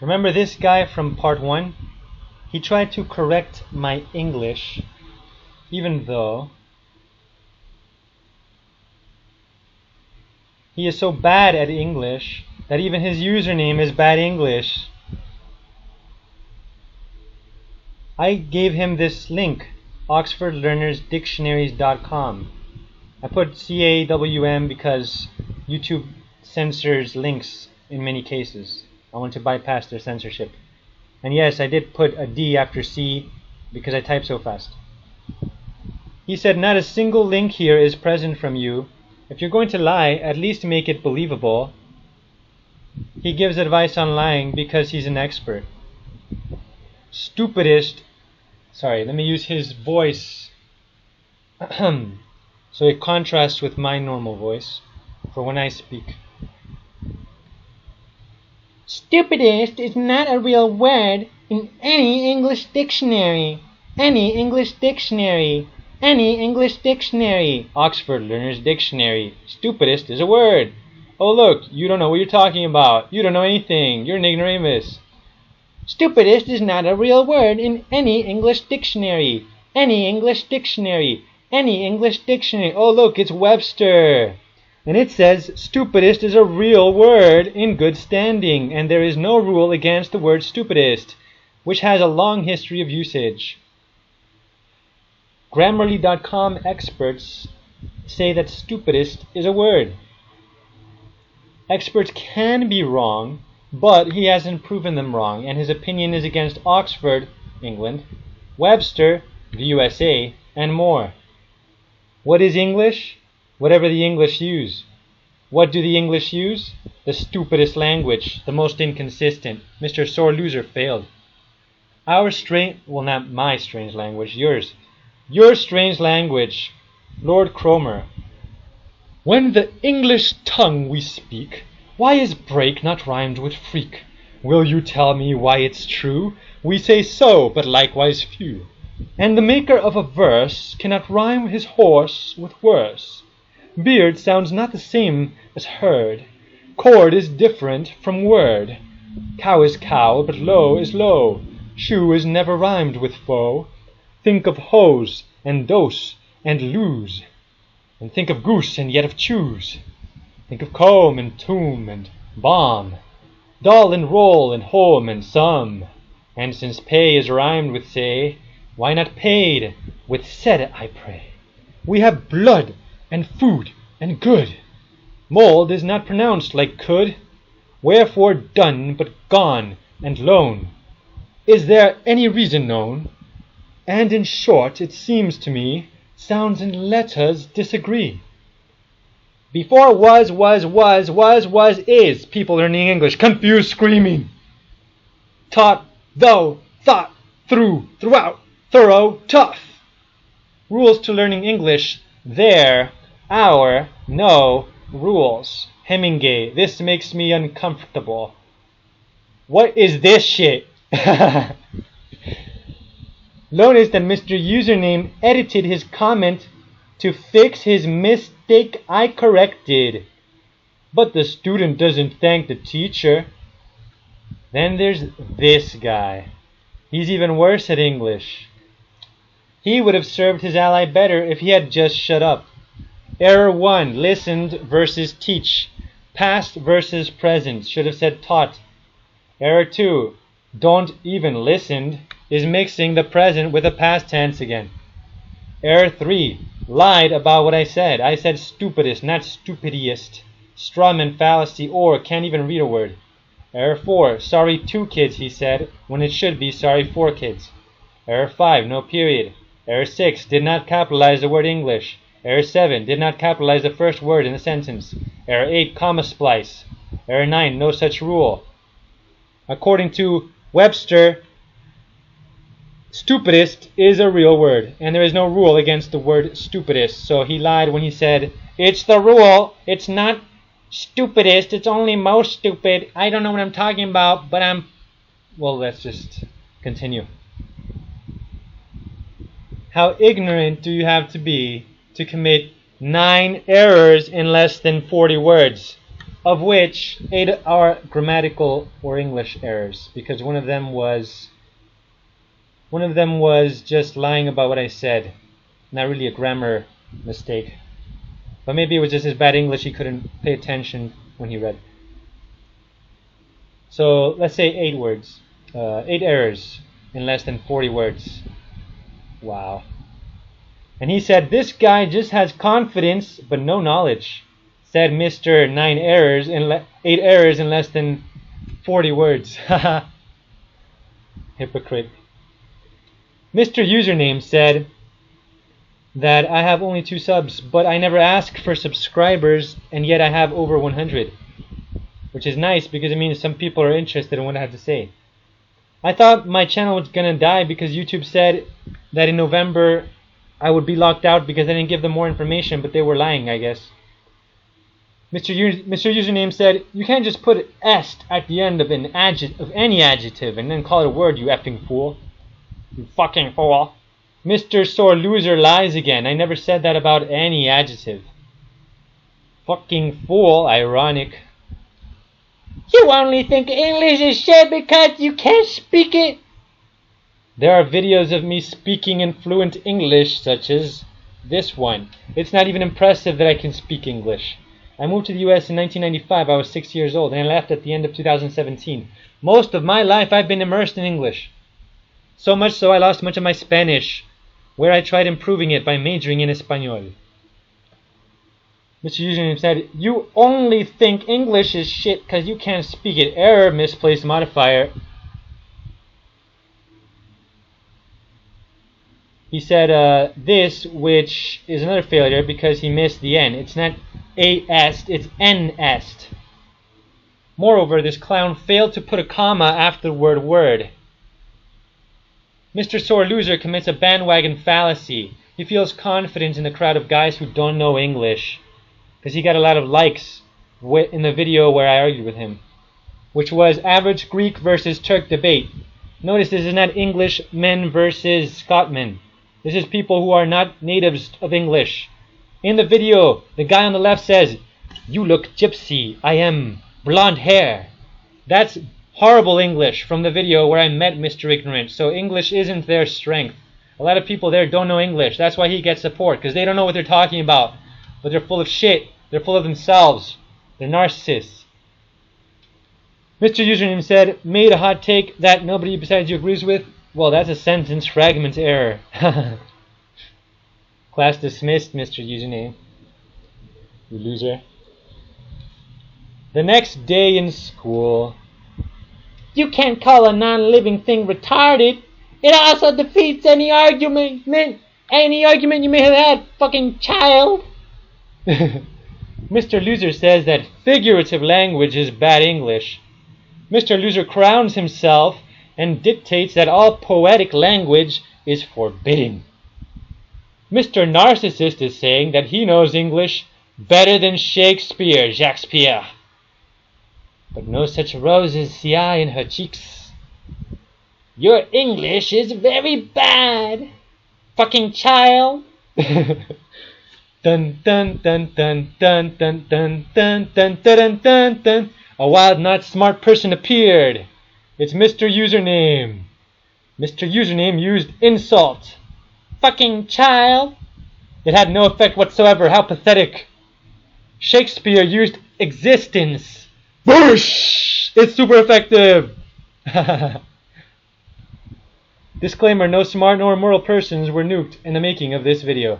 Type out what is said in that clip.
Remember this guy from part 1? He tried to correct my English, even though he is so bad at English that even his username is bad English. I gave him this link, oxfordlearnersdictionaries.com. I put CAWM because YouTube censors links in many cases. I want to bypass their censorship. And yes, I did put a D after C because I type so fast. He said, not a single link here is present from you. If you're going to lie, at least make it believable. He gives advice on lying because he's an expert. Stupidest. Sorry, let me use his voice so it contrasts with my normal voice for when I speak. Stupidest is not a real word in any English dictionary. Any English dictionary. Any English dictionary. Oxford Learners Dictionary. Stupidest is a word. Oh look, you don't know what you're talking about. You don't know anything. You're an ignoramus. Stupidest is not a real word in any English dictionary. Any English dictionary. Any English dictionary. Oh look, it's Webster. And it says stupidest is a real word in good standing, and there is no rule against the word stupidest, which has a long history of usage. Grammarly.com experts say that stupidest is a word. Experts can be wrong, but he hasn't proven them wrong, and his opinion is against Oxford, England, Webster, the USA, and more. What is English? Whatever the English use. What do the English use? The stupidest language, the most inconsistent. Mr. Sore Loser failed. Well, not my strange language, yours. Your strange language, Lord Cromer. When the English tongue we speak, why is break not rhymed with freak? Will you tell me why it's true? We say so, but likewise few. And the maker of a verse cannot rhyme his horse with worse. Beard sounds not the same as herd. Chord is different from word. Cow is cow, but low is low. Shoe is never rhymed with foe. Think of hose and dose and lose. And think of goose and yet of choose. Think of comb and tomb and bomb. Dull and roll and home and some. And since pay is rhymed with say, why not paid with said, I pray? We have blood and food and good. Mold is not pronounced like could. Wherefore done but gone and lone. Is there any reason known? And in short, it seems to me, sounds and letters disagree. Before was, is. People learning English, confused, screaming. Taught, though, thought, through, throughout, thorough, tough. Rules to learning English, there, our, no, rules. Hemingway, this makes me uncomfortable. What is this shit? Notice that Mr. Username edited his comment to fix his mistake I corrected. But the student doesn't thank the teacher. Then there's this guy. He's even worse at English. He would have served his ally better if he had just shut up. Error 1, listened versus teach. Past versus present, should have said taught. Error 2, don't even listened, is mixing the present with the past tense again. Error 3, lied about what I said. I said stupidest, not stupidiest. Strawman, fallacy, or can't even read a word. Error 4, sorry 2 kids, he said, when it should be sorry 4 kids. Error 5, no period. Error 6, did not capitalize the word English. Error 7, did not capitalize the first word in the sentence. Error 8, comma splice. Error 9, no such rule. According to Webster, stupidest is a real word, and there is no rule against the word stupidest. So he lied when he said, it's the rule, it's not stupidest, it's only most stupid. I don't know what I'm talking about, but well, let's just continue. How ignorant do you have to be to commit 9 errors in less than 40 words? of which 8 are grammatical or English errors, because one of them was just lying about what I said, not really a grammar mistake. But maybe it was just his bad English, he couldn't pay attention when he read. So let's say 8 words, 8 errors in less than 40 words. Wow. And he said, this guy just has confidence but no knowledge, said Mr. 8 errors in less than 40 words. Haha. Hypocrite. Mr. Username said that I have only 2 subs, but I never asked for subscribers, and yet I have over 100. Which is nice because it means some people are interested in what I have to say. I thought my channel was gonna die because YouTube said that in November I would be locked out because I didn't give them more information, but they were lying, I guess. Mr. Username said, you can't just put est at the end of any adjective and then call it a word, you effing fool. You fucking fool. Mr. Sore Loser lies again. I never said that about any adjective. Fucking fool, ironic. You only think English is shit because you can't speak it. There are videos of me speaking in fluent English, such as this one. It's not even impressive that I can speak English. I moved to the US in 1995. I was 6 years old, and I left at the end of 2017. Most of my life I've been immersed in English. So much so I lost much of my Spanish, where I tried improving it by majoring in Espanol. Mr. Username said, you only think English is shit because you can't speak it. Error, misplaced modifier. He said this, which is another failure because he missed the N. It's not A-est, it's N-est. Moreover, this clown failed to put a comma after the word word. Mr. Sore Loser commits a bandwagon fallacy. He feels confidence in the crowd of guys who don't know English, because he got a lot of likes in the video where I argued with him, which was average Greek versus Turk debate. Notice this is not Englishmen versus Scotmen. This is people who are not natives of English. In the video, the guy on the left says, you look gypsy, I am blonde hair. That's horrible English from the video where I met Mr. Ignorant. So English isn't their strength. A lot of people there don't know English. That's why he gets support, because they don't know what they're talking about. But they're full of shit. They're full of themselves. They're narcissists. Mr. Username said, made a hot take that nobody besides you agrees with. Well, that's a sentence fragment error. Class dismissed, Mr. Username. You loser. The next day in school. You can't call a non-living thing retarded. It also defeats any argument you may have had, fucking child. Mr. Loser says that figurative language is bad English. Mr. Loser crowns himself and dictates that all poetic language is forbidden. Mr. Narcissist is saying that he knows English better than Shakespeare, Jacques-Pierre. But no such roses see I in her cheeks. Your English is very bad, fucking child. Dun dun dun dun dun dun dun dun dun dun dun dun. A wild, not smart person appeared. It's Mr. Username. Mr. Username used insult. Fucking child. It had no effect whatsoever. How pathetic. Shakespeare used existence. Whoosh! It's super effective. Disclaimer, no smart nor moral persons were nuked in the making of this video.